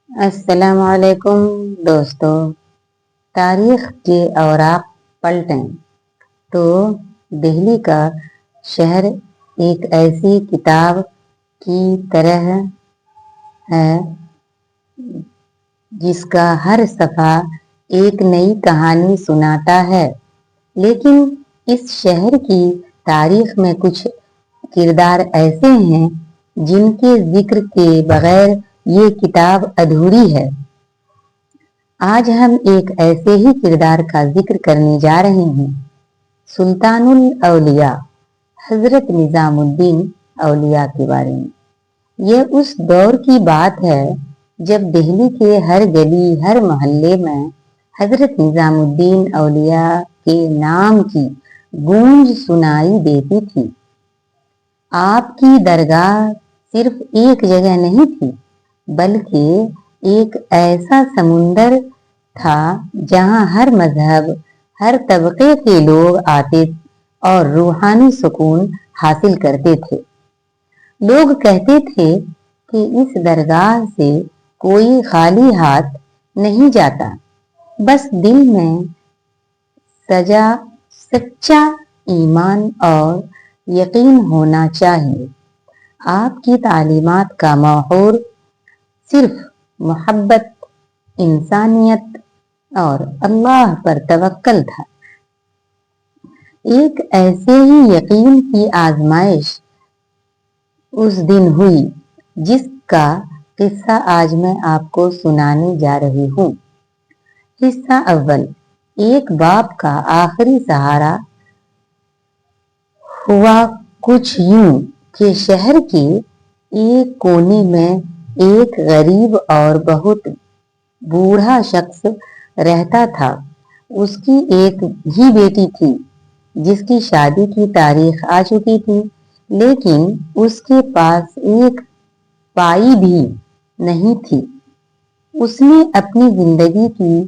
السلام علیکم دوستو، تاریخ کے اوراق پلٹیں تو دہلی کا شہر ایک ایسی کتاب کی طرح ہے جس کا ہر صفحہ ایک نئی کہانی سناتا ہے۔ لیکن اس شہر کی تاریخ میں کچھ کردار ایسے ہیں جن کے ذکر کے بغیر یہ کتاب ادھوری ہے۔ آج ہم ایک ایسے ہی کردار کا ذکر کرنے جا رہے ہیں، سلطان الاولیاء حضرت نظام الدین اولیاء کے بارے میں۔ یہ اس دور کی بات ہے جب دہلی کے ہر گلی ہر محلے میں حضرت نظام الدین اولیاء کے نام کی گونج سنائی دیتی تھی۔ آپ کی درگاہ صرف ایک جگہ نہیں تھی، بلکہ ایک ایسا سمندر تھا جہاں ہر مذہب، ہر طبقے کے لوگ آتے اور روحانی سکون حاصل کرتے تھے۔ لوگ کہتے تھے کہ اس درگاہ سے کوئی خالی ہاتھ نہیں جاتا، بس دل میں سچا ایمان اور یقین ہونا چاہیے۔ آپ کی تعلیمات کا محور صرف محبت، انسانیت اور اللہ پر توکل تھا۔ ایک ایسے ہی یقین کی آزمائش اس دن ہوئی جس کا قصہ آج میں آپ کو سنانے جا رہی ہوں۔ حصہ اول، ایک باپ کا آخری سہارا۔ ہوا کچھ یوں کہ شہر کے ایک کونے میں ایک غریب اور بہت بوڑھا شخص رہتا تھا۔ اس کی ایک ہی بیٹی تھی جس کی شادی کی تاریخ آ چکی تھی، لیکن اس کے پاس ایک پائی بھی نہیں تھی۔ اس نے اپنی زندگی کی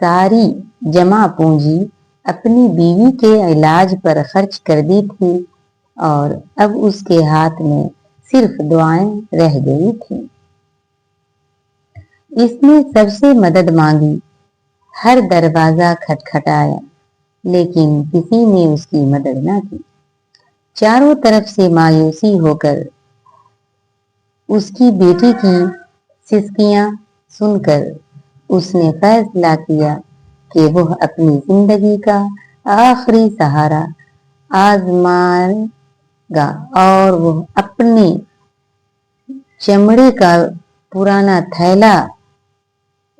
ساری جمع پونجی اپنی بیوی کے علاج پر خرچ کر دی تھی اور اب اس کے ہاتھ میں صرف دعائیں رہ گئی تھیں۔ اس نے سب سے مدد مانگی، ہر دروازہ کھٹکھٹایا، لیکن کسی نے اس کی مدد نہ کی۔ چاروں طرف سے مایوسی ہو کر اس کی بیٹی کی سسکیاں سن کر اس نے فیصلہ کیا کہ وہ اپنی زندگی کا آخری سہارا آزمائے گا اور وہ اپنے چمڑے کا پرانا تھیلا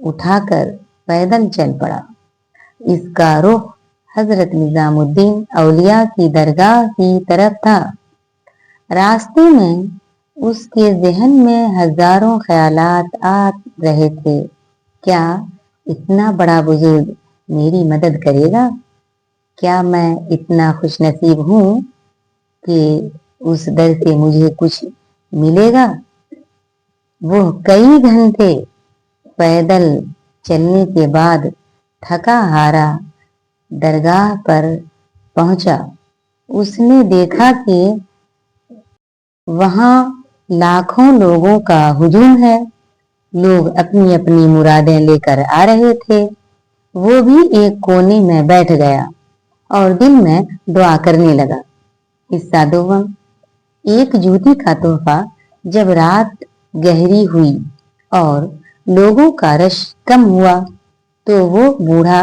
اٹھا کر پیدل چل پڑا۔ اس کا رخ حضرت نظام الدین اولیاء کی درگاہ کی طرف تھا۔ راستے میں اس کے ذہن میں ہزاروں خیالات آ رہے تھے۔ کیا اتنا بڑا بزرگ میری مدد کرے گا؟ کیا میں اتنا خوش نصیب ہوں کہ اس در سے مجھے کچھ ملے گا؟ وہ کئی گھنٹے پیدل چلنے کے بعد تھکا ہارا درگاہ پر پہنچا۔ اس نے دیکھا کہ وہاں لاکھوں لوگوں کا ہجوم ہے۔ لوگ اپنی اپنی مرادیں لے کر آ رہے تھے۔ وہ بھی ایک کونے میں بیٹھ گیا اور دل میں دعا کرنے لگا۔ حصہ دوم، ایک جوتی کا تحفہ۔ جب رات گہری ہوئی اور لوگوں کا رش کم ہوا تو وہ بوڑھا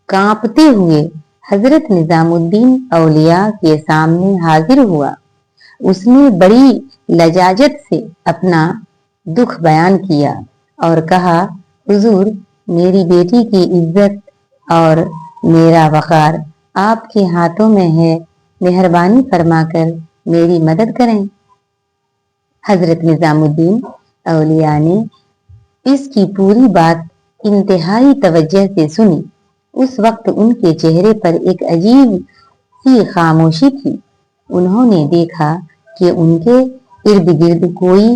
کانپتے ہوئے حضرت نظام الدین اولیاء کے سامنے حاضر ہوا۔ اس نے بڑی لجاجت سے اپنا دکھ بیان کیا اور کہا، حضور، میری بیٹی کی عزت اور میرا وقار آپ کے ہاتھوں میں ہے، مہربانی فرما کر میری مدد کریں۔ حضرت نظام الدین اولیاء نے اس کی پوری بات انتہائی توجہ سے سنی۔ اس وقت ان کے چہرے پر ایک عجیب سی خاموشی تھی۔ انہوں نے دیکھا کہ ان کے ارد گرد کوئی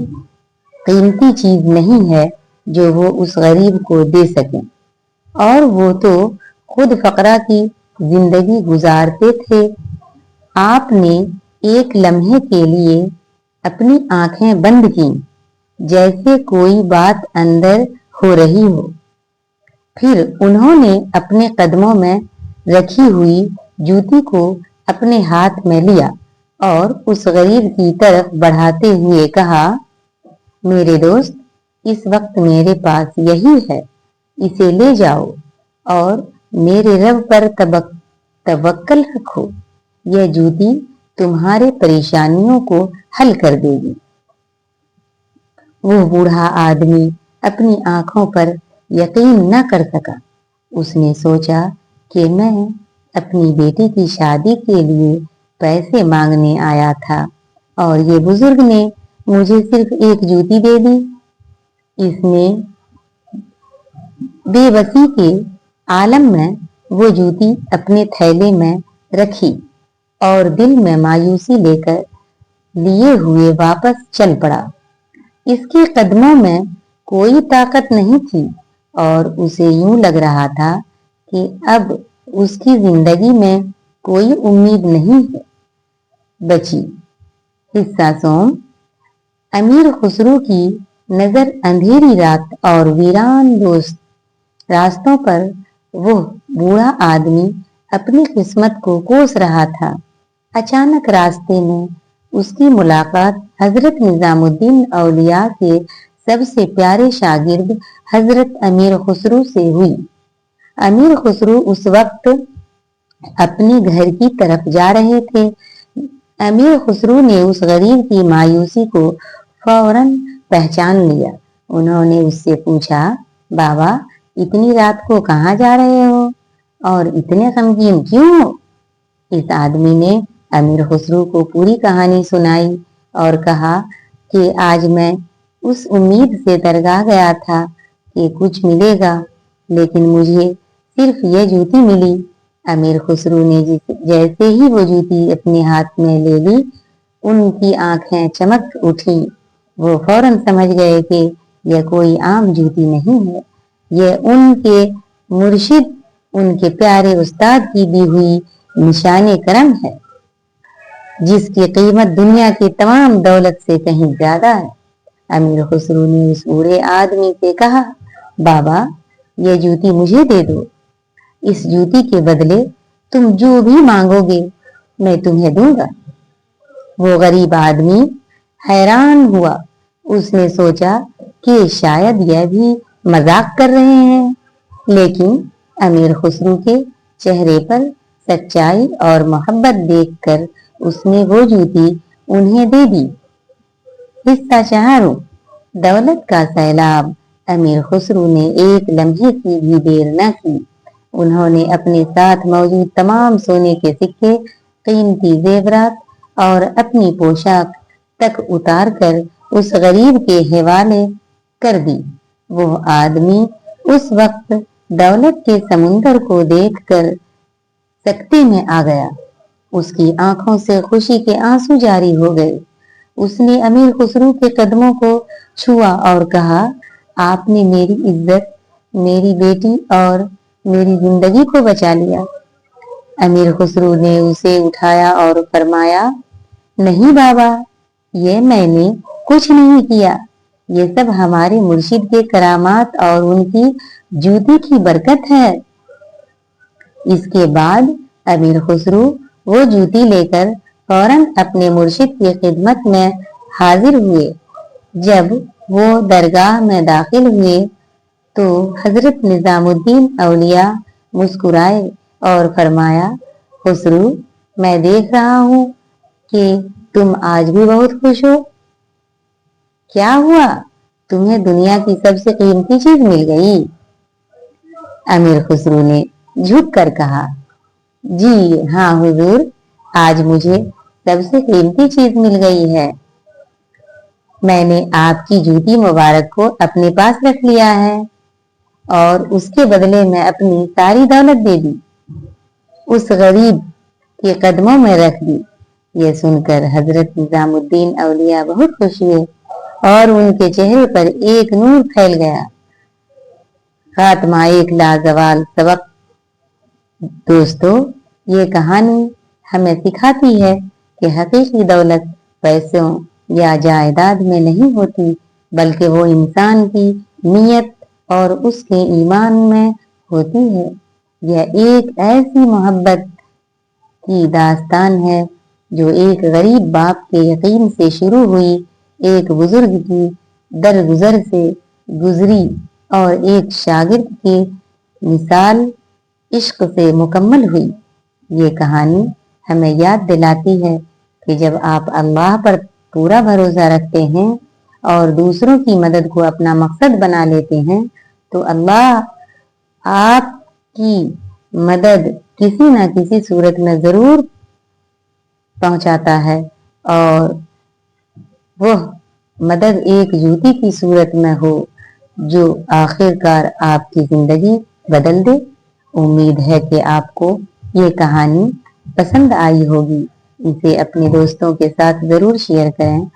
قیمتی چیز نہیں ہے جو وہ اس غریب کو دے سکیں، اور وہ تو خود فقراء کی زندگی گزارتے تھے۔ آپ نے ایک لمحے کے لیے اپنی آنکھیں بند کیں، जैसे कोई बात अंदर हो रही हो। फिर उन्होंने अपने कदमों में रखी हुई जूती को अपने हाथ में लिया और उस गरीब की तरफ बढ़ाते हुए कहा, मेरे दोस्त, इस वक्त मेरे पास यही है, इसे ले जाओ और मेरे रब पर तवक्कल रखो। यह जूती तुम्हारे परेशानियों को हल कर देगी। वो बूढ़ा आदमी अपनी आंखों पर यकीन न कर सका। उसने सोचा कि मैं अपनी बेटी की शादी के लिए पैसे मांगने आया था और ये बुजुर्ग ने मुझे सिर्फ एक जूती दे दी। इसने बेबसी के आलम में वो जूती अपने थैले में रखी और दिल में मायूसी लेकर लिए हुए वापस चल पड़ा। इसके कदमों में कोई ताकत नहीं थी और उसे यूं लग रहा था कि अब उसकी जिंदगी में कोई उम्मीद नहीं है बची। हिस्सा सोम। अमीर खुसरो की नजर अंधेरी रात और वीरान रास्तों पर वो बूढ़ा आदमी अपनी किस्मत को कोस रहा था। अचानक रास्ते में उसकी मुलाकात हजरत निजामुद्दीन औलिया के सबसे प्यारे शागिर्द हजरत अमीर खुसरो से हुई। अमीर खुसरो उस वक्त अपने घर की तरफ जा रहे थे। अमीर खुसरो ने उस गरीब की मायूसी को फौरन पहचान लिया। उन्होंने उससे पूछा, बाबा, इतनी रात को कहाँ जा रहे हो और इतने गमगीन क्यों हो? इस आदमी ने अमीर खुसरो को पूरी कहानी सुनाई और कहा कि आज मैं उस उम्मीद से दरगाह गया था कि कुछ मिलेगा, लेकिन मुझे सिर्फ यह जूती मिली। अमीर खुसरो ने जैसे ही वो जूती अपने हाथ में ले ली, उनकी आंखें चमक उठी। वो फौरन समझ गए कि यह कोई आम जूती नहीं है, यह उनके मुर्शिद, उनके प्यारे उस्ताद की दी हुई निशाने करम है, जिसकी कीमत दुनिया की तमाम दौलत से कहीं ज्यादा है। अमीर खुसरो ने उस बूढ़े आदमी से कहा, बाबा, यह जूती मुझे दे दो। इस जूती के बदले तुम जो भी मांगोगे मैं तुम्हें दूंगा। वो गरीब आदमी हैरान हुआ। उसने सोचा कि शायद यह भी मजाक कर रहे हैं, लेकिन अमीर खुसरो के चेहरे पर सच्चाई और मोहब्बत देखकर उसने वो जूती उन्हें दे दी। हिस्सा चारों। दौलत का सैलाब। अमीर खुसरो ने एक लम्हे की भी देर न की। उन्होंने अपने साथ मौजूद तमाम सोने के सिक्के, कीमती जेवरात और अपनी पोशाक तक उतार कर उस गरीब के हवाले कर दी। वो आदमी उस वक्त दौलत के समुंदर को देखकर सकते में आ गया। उसकी आंखों से खुशी के आंसू जारी हो गए। उसने अमीर खुसरो के कदमों को छुआ और कहा, आपने मेरी इज्जत, मेरी बेटी और मेरी जिंदगी को बचा लिया। अमीर खुसरो ने उसे उठाया और फरमाया, नहीं बाबा, ये मैंने कुछ नहीं किया, ये सब हमारे मुर्शिद के करामात और उनकी जूती की बरकत है। इसके बाद अमीर खुसरो वो जूती लेकर फौरन अपने मुर्शिद की खिदमत में हाजिर हुए। जब वो दरगाह में दाखिल हुए तो हजरत निजामुद्दीन औलिया मुस्कुराए और फरमाया, खुसरो, मैं देख रहा हूँ कि तुम आज भी बहुत खुश हो। क्या हुआ? तुम्हें दुनिया की सबसे कीमती चीज मिल गई? अमीर खुसरो ने झुक कर कहा, जी हाँ हुजूर, आज मुझे सबसे कीमती चीज मिल गई है। मैंने आपकी जूती मुबारक को अपने पास रख लिया है और उसके बदले में अपनी सारी दौलत दे दी, उस गरीब के कदमों में रख दी। यह सुनकर हजरत निजामुद्दीन औलिया बहुत खुश हुए और उनके चेहरे पर एक नूर फैल गया। खात्मा एक लाजवाब सबक। दोस्तों, ये कहानी हमें सिखाती है कि हकीकी दौलत पैसों या जायदाद में नहीं होती, बल्कि वो इंसान की नीयत और उसके ईमान में होती है। यह एक ऐसी मोहब्बत की दास्तान है जो एक गरीब बाप के यकीन से शुरू हुई, एक बुजुर्ग की दरगुजर से गुजरी और एक शागिर्द की मिसाल इश्क से मुकम्मल हुई। ये कहानी हमें याद दिलाती है कि जब आप अल्लाह पर पूरा भरोसा रखते हैं और दूसरों की मदद को अपना मकसद बना लेते हैं तो अल्लाह आपकी मदद किसी न किसी सूरत में जरूर पहुंचाता है और वह मदद एक जूती की सूरत में हो जो आखिरकार आपकी जिंदगी बदल दे। उम्मीद है कि आपको ये कहानी पसंद आई होगी। इसे अपने दोस्तों के साथ जरूर शेयर करें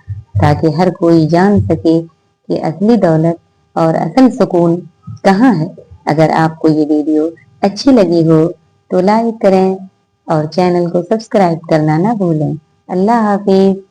ताकि हर कोई जान सके कि असली दौलत और असल सुकून कहाँ है। अगर आपको ये वीडियो अच्छी लगी हो तो लाइक करें और चैनल को सब्सक्राइब करना ना भूलें। अल्लाह हाफिज।